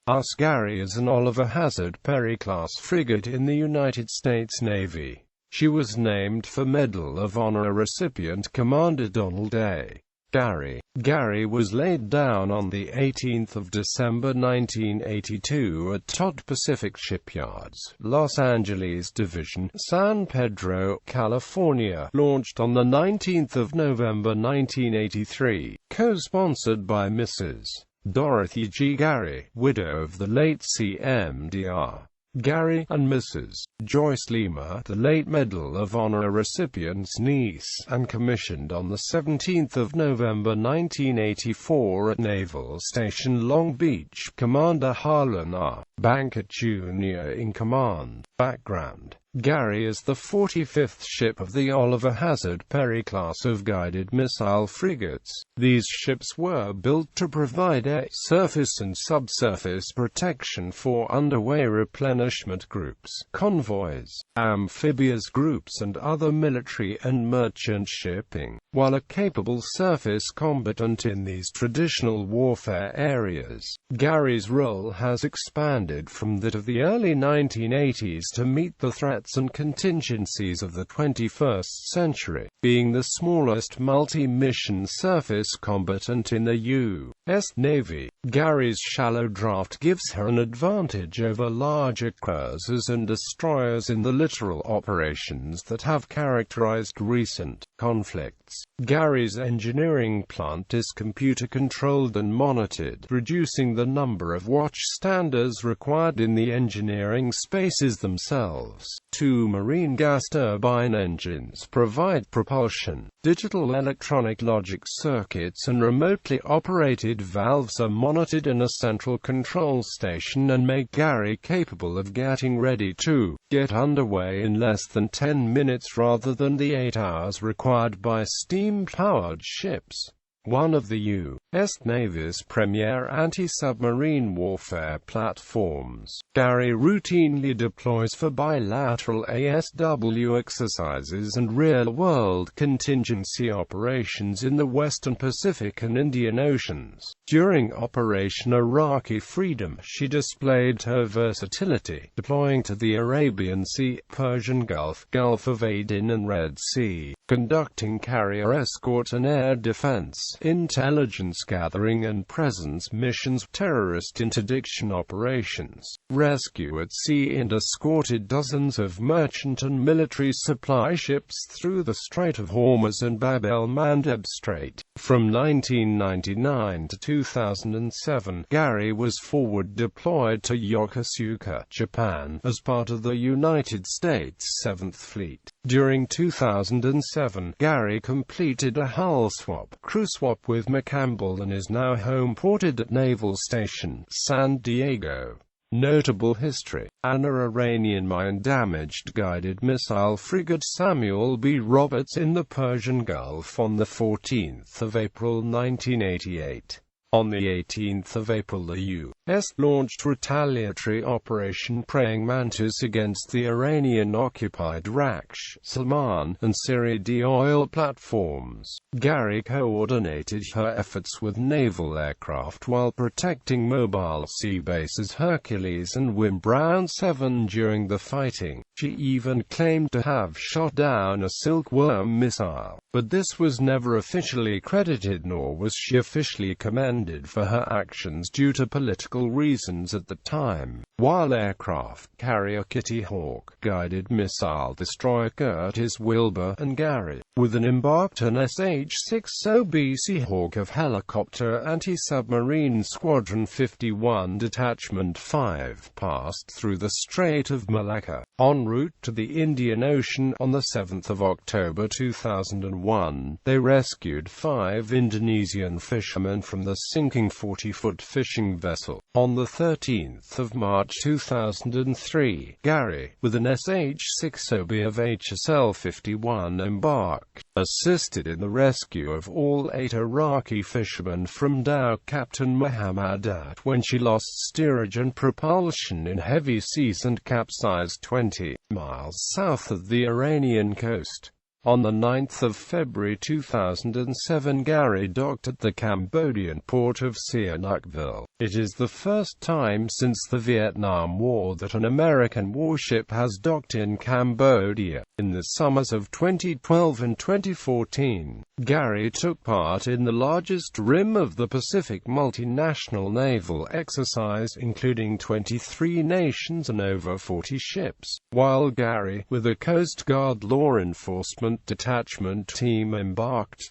USS Gary is an Oliver Hazard Perry-class frigate in the United States Navy. She was named for Medal of Honor recipient Commander Donald A. Gary. Gary was laid down on 18 December 1982 at Todd Pacific Shipyard's Los Angeles Division, San Pedro, California. Launched on 19 November 1983. Co-sponsored by Mrs. Dorothy G. Gary, widow of the late CMDR Gary, and Mrs. Joyce Lima, the late Medal of Honor recipient's niece, and commissioned on 17 November 1984 at Naval Station Long Beach. Commander Harlan R. Bankert Jr. in command. Background: Gary is the 45th ship of the Oliver Hazard Perry class of guided missile frigates. These ships were built to provide air, surface and subsurface protection for underway replenishment groups, convoys, amphibious groups and other military and merchant shipping, while a capable surface combatant in these traditional warfare areas. Gary's role has expanded from that of the early 1980s to meet the threats and contingencies of the 21st century, being the smallest multi-mission surface combatant in the U.S. Navy. Gary's shallow draft gives her an advantage over larger cruisers and destroyers in the littoral operations that have characterized recent conflicts. Gary's engineering plant is computer-controlled and monitored, reducing the number of watchstanders required in the engineering spaces themselves. Two marine gas turbine engines provide propulsion. Digital electronic logic circuits and remotely operated valves are monitored in a central control station and make Gary capable of getting ready to get underway in less than 10 minutes rather than the 8 hours required by steam-powered ships. One of the U.S. Navy's premier anti-submarine warfare platforms, Gary routinely deploys for bilateral ASW exercises and real-world contingency operations in the Western Pacific and Indian Oceans. During Operation Iraqi Freedom, she displayed her versatility, deploying to the Arabian Sea, Persian Gulf, Gulf of Aden and Red Sea, conducting carrier escort and air defense, intelligence gathering and presence missions, terrorist interdiction operations, rescue at sea, and escorted dozens of merchant and military supply ships through the Strait of Hormuz and Bab el-Mandeb Strait. From 1999 to 2007, Gary was forward deployed to Yokosuka, Japan, as part of the United States 7th Fleet. During 2007, Gary completed a hull swap, crew swap with McCampbell and is now home-ported at Naval Station, San Diego. Notable history: an Iranian mine-damaged guided missile frigate Samuel B. Roberts in the Persian Gulf on 14 April 1988. On 18 April the U.S. launched retaliatory Operation Praying Mantis against the Iranian-occupied Raksh, Salman, and Siridi oil platforms. Gary coordinated her efforts with naval aircraft while protecting mobile sea bases Hercules and Wim-Brown 7 during the fighting. She even claimed to have shot down a Silkworm missile, but this was never officially credited, nor was she officially commended for her actions due to political reasons at the time. While aircraft carrier Kitty Hawk, guided missile destroyer Curtis Wilbur, and Gary, with an embarked on SH-60B Seahawk of helicopter anti-submarine Squadron 51 Detachment 5 passed through the Strait of Malacca, en route to the Indian Ocean. On 7 October 2001, they rescued 5 Indonesian fishermen from the sinking 40-foot fishing vessel. On 13 March 2003, Gary, with an SH-60B of HSL-51 embarked, assisted in the rescue of all 8 Iraqi fishermen from dhow Captain Muhammad At when she lost steerage and propulsion in heavy seas and capsized 20 miles south of the Iranian coast. On the 9th of February 2007, Gary docked at the Cambodian port of Sihanoukville. It is the first time since the Vietnam War that an American warship has docked in Cambodia. In the summers of 2012 and 2014, Gary took part in the largest Rim of the Pacific multinational naval exercise, including 23 nations and over 40 ships, while Gary, with a Coast Guard law enforcement detachment team,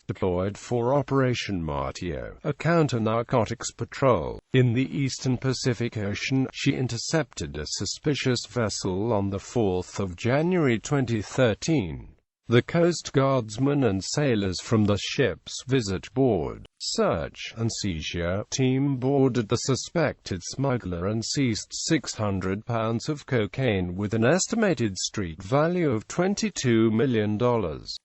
deployed for Operation Martio, a counter-narcotics patrol. In the eastern Pacific Ocean, she intercepted a suspicious vessel on the 4th of January 2013. The Coast Guardsmen and sailors from the ship's visit board, search and seizure team boarded the suspected smuggler and seized 600 pounds of cocaine with an estimated street value of $22 million.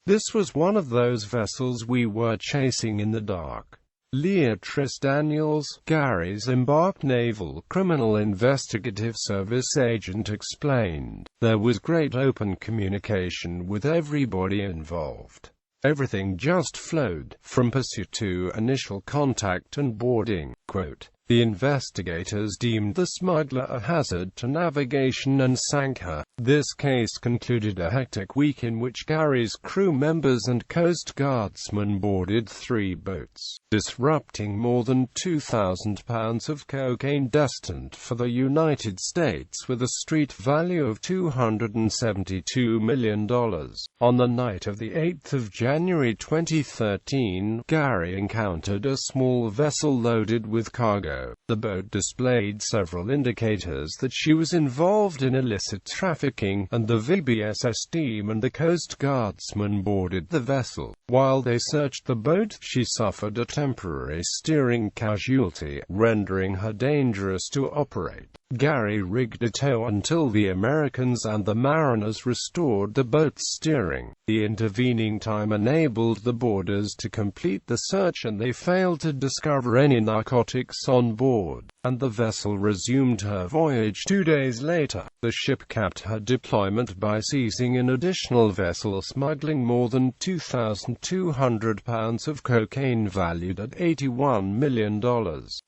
This was one of those vessels we were chasing in the dark. Leatrice Daniels, Gary's embarked Naval Criminal Investigative Service agent, explained, "There was great open communication with everybody involved. Everything just flowed, from pursuit to initial contact and boarding." Quote, "The investigators deemed the smuggler a hazard to navigation and sank her. This case concluded a hectic week in which Gary's crew members and Coast Guardsmen boarded 3 boats, disrupting more than 2,000 pounds of cocaine destined for the United States with a street value of $272 million. On the night of the 8th of January 2013, Gary encountered a small vessel loaded with cargo. The boat displayed several indicators that she was involved in illicit trafficking, and the VBSS team and the Coast Guardsmen boarded the vessel. While they searched the boat, she suffered a temporary steering casualty, rendering her dangerous to operate. Gary rigged a tow until the Americans and the mariners restored the boat's steering. The intervening time enabled the boarders to complete the search, and they failed to discover any narcotics on board, and the vessel resumed her voyage 2 days later. The ship capped her deployment by seizing an additional vessel smuggling more than 2,200 pounds of cocaine valued at $81 million.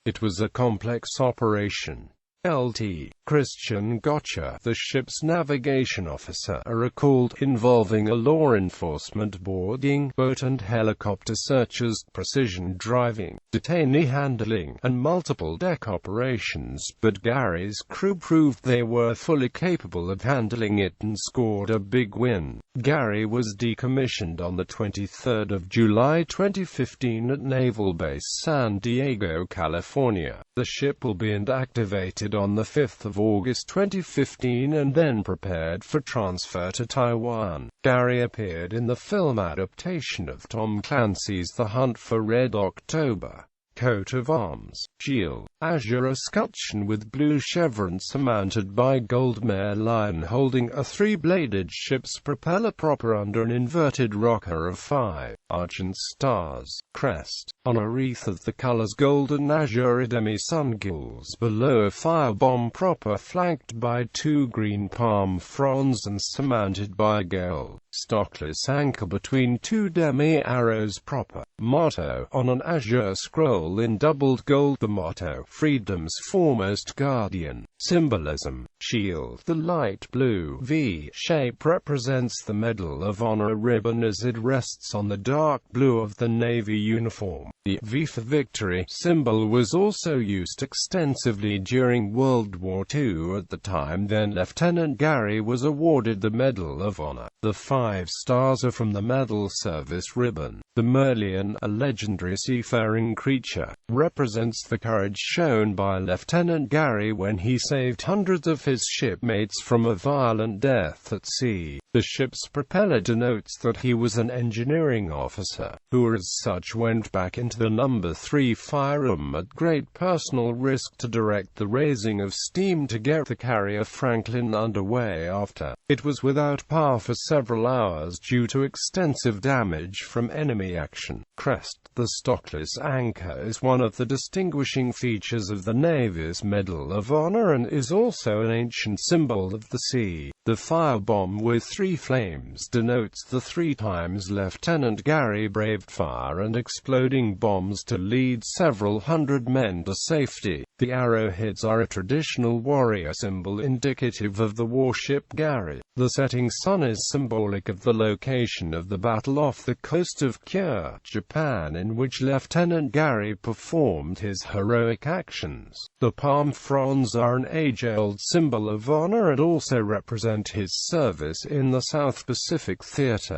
It was a complex operation. Lt. Christian Gotcha, the ship's navigation officer, recalled, involving a law enforcement boarding boat and helicopter searches, precision driving, detainee handling, and multiple deck operations, but Gary's crew proved they were fully capable of handling it and scored a big win. Gary was decommissioned on the 23rd of July 2015 at Naval Base San Diego, California. The ship will be inactivated on the 5th of August 2015 and then prepared for transfer to Taiwan. Gary appeared in the film adaptation of Tom Clancy's The Hunt for Red October. Coat of arms, shield, azure escutcheon with blue chevron surmounted by gold mare lion holding a 3-bladed ship's propeller proper under an inverted rocker of 5 argent stars, crest, on a wreath of the colors gold and azure demi-sun gules below a firebomb proper flanked by 2 green palm fronds and surmounted by a gold, stockless anchor between 2 demi-arrows proper. Motto, on an azure scroll in doubled gold. The motto, Freedom's Foremost Guardian. Symbolism, shield. The light blue V shape represents the Medal of Honor ribbon as it rests on the dark blue of the Navy uniform. The V for victory symbol was also used extensively during World War II. At the time, then Lieutenant Gary was awarded the Medal of Honor. The 5 stars are from the Medal Service ribbon. The Merlion, a legendary seafaring creature, represents the courage shown by Lieutenant Gary when he saved hundreds of his shipmates from a violent death at sea. The ship's propeller denotes that he was an engineering officer, who as such went back into the No. 3 fireroom at great personal risk to direct the raising of steam to get the carrier Franklin underway after it was without power for several hours due to extensive damage from enemy action. Crest. The stockless anchor is one of the distinguishing features of the Navy's Medal of Honor and is also an ancient symbol of the sea. The firebomb with 3 flames denotes the 3 times Lieutenant Gary braved fire and exploding bombs to lead several hundred men to safety. The arrowheads are a traditional warrior symbol indicative of the warship Gary. The setting sun is symbolic of the location of the battle off the coast of Tiarra, Japan, in which Lieutenant Gary performed his heroic actions. The palm fronds are an age-old symbol of honor and also represent his service in the South Pacific Theater.